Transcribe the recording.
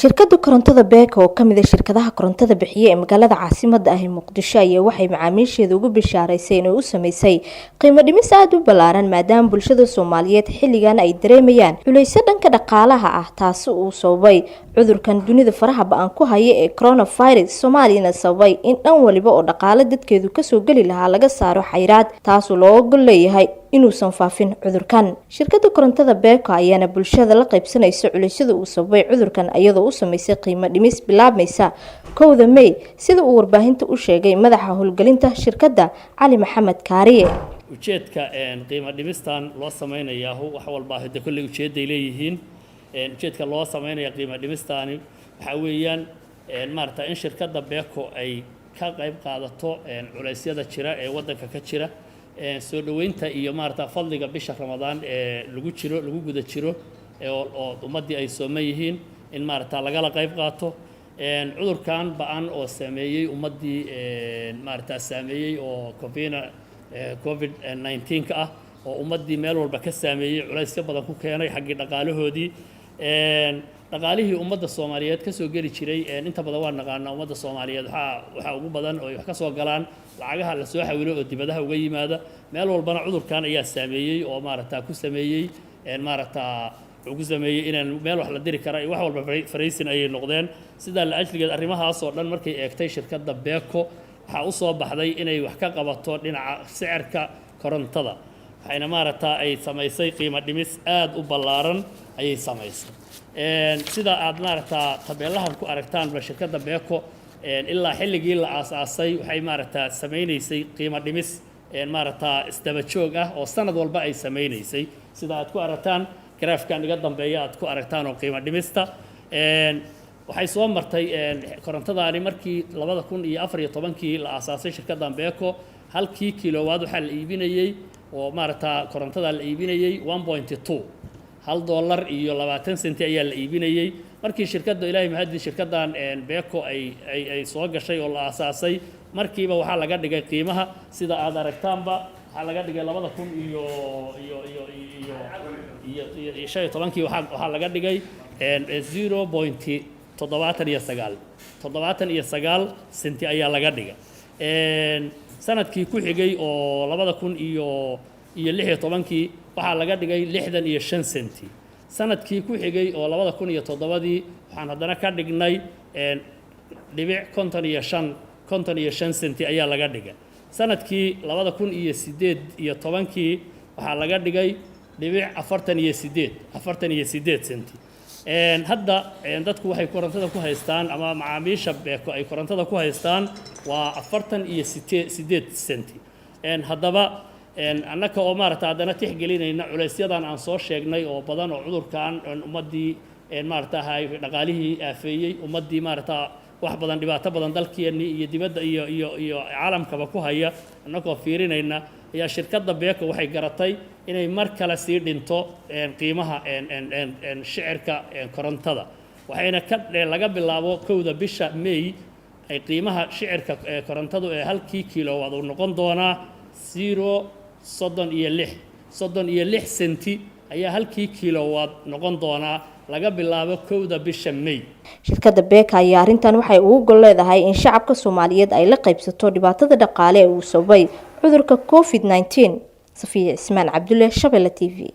shirkadda korontada Beko oo kamid ah shirkadaha korontada bixiya ee magaalada caasimadda ah ee Muqdisho ayaa waxay macaamiisheeda ugu bishaaraysay inay u sameysay qiimo dhimis aad u ballaaran maadaama bulshada Soomaaliyeed xilligan ay dareemayaan culays dhanka dhaqaalaha ah taas oo sababay cudurkan dunida faraha ba'an ku haya ee coronavirus Soomaaliyana sababay in dhan waliba oo dhaqaale dadkeedu ka soo gali lahaa laga saaro xayiraad taas oo loo gol leeyahay inuusan faafin cudurkan. Shirkadda korontada Beko ayaana bulshada la qaybsanaysa culaysyada uu sababay cudurkan iyadoo u sameysay qiimo dhimis bilaabmaysa 1 May sida uu warbaahinta u sheegay madaxa howlgelinta shirkadda Cali Maxamed Kaariye. ujeedka qiimo dhimistan loo sameeyaa wax walba hada kulli ujeeday leeyihiin ujeedka loo sameeyaa qiimo dhimistani waxa weeyaan maarta in shirkadda Beko ay ka qayb qaadato culeysyada jira ee wadanka ka jira soo dhaweynta iyo maarta fadliga bisha Ramadaan ee lagu guda jiro oo ummadii ay Soomaaliyiin in maarta laga qayb qaato cudurkan ba'an oo sameeyay ummadii maarta sameeyay oo COVID-19 ka ah oo ummadii meel walba ka sameeyay culays badan ku keenay xaqi dhaqaalahoodii dhaqaalihii ummadda Soomaaliyeed ka soo gali jiray inta badan waa naqaan ummadda Soomaaliyeed waxa ugu badan oo wax ka soo galaan lacagaha la soo xawilo oo dibadaha uga yimaada meel walbana cudurkan ayaa sameeyay oo maarata ku sameeyay maarata ugu sameeyay inaan meel wax la diri kara wax walba fariisin ay noqdeen sida la ajligeed arrimahaas oo dhan markay eegtay shirkadda Beko waxa u soo baxday inay wax ka qabato dhinaca sicirka korontada waxayna maarata ay sameysay qiimo dhimis aad u ballaaran ayay sameysay sida aad maarata tabeelahan ku aragtaan shirkadda Beko ilaa xilligii la aasaasay waxay maarata sameynaysay qiimo dhimis maarata isdaba joog ah oo sanad walba ay sameynaysay sida aad ku aragtaan graafkan iga dambeeya aad ku aragtaan oo qiimo dhimista waxay soo martay korontadaani markii 2014kii la aasaasay shirkadda Beko halkii kilowatt waxa la iibinayay oo maarata korontada la iibinayay 1.2 $1 iyo 20 senti ayaa la iibinayay markii shirkadda Ilaahay mahadi shirkaddan Beko ay soo gashay oo la aasaasay markiiba waxa laga dhigay qiimaha sida aad aragtaanba waxa laga dhigay 2015 waxa laga dhigay 0.79 senti ayaa laga dhigay sanadkii ku xigay oo 2016 waxa laga dhigay 65 senti sanadkii ku xigay oo 2007 waxaan hadana ka dhignay dhibic 55 senti ayaa laga dhigay sanadkii 2018 waxa laga dhigay dhibic 48 senti hadda dadku waxay korontada ku haystaan ama macaamiisha Beko ay korontada ku haystaan waa 48 senti haddaba annaka oo maarta hadana tixgelinayna culeysyadan aan soo sheegnay oo badan oo cudurkan ummadii maarta hay dhaqaalihii aafeeyay ummadii maarta wax badan dhibaato badan dalkeenni iyo dibadda iyo caalamkaba ku haya annagoo fiirinayna ayaa shirkadda Beko waxay garatay inay mar kale sii dhinto qiimaha shicirka korontada waxayna laga bilaabo 1 bisha May ay qiimaha shicirka korontadu ee halkii kilowatt uu noqon doonaa 36 senti ayaa halkii kilowatt noqon doonaa laga bilaabo 1 bisha May. Shirkadda Beko ayaa arintan waxay ugu gol leedahay in shacabka Soomaaliyeed ay la qaybsato dhibaatada dhaqaale ee uu sababay cudurka COVID-19. Safiya Ismaan Cabdulle, Shabelle TV.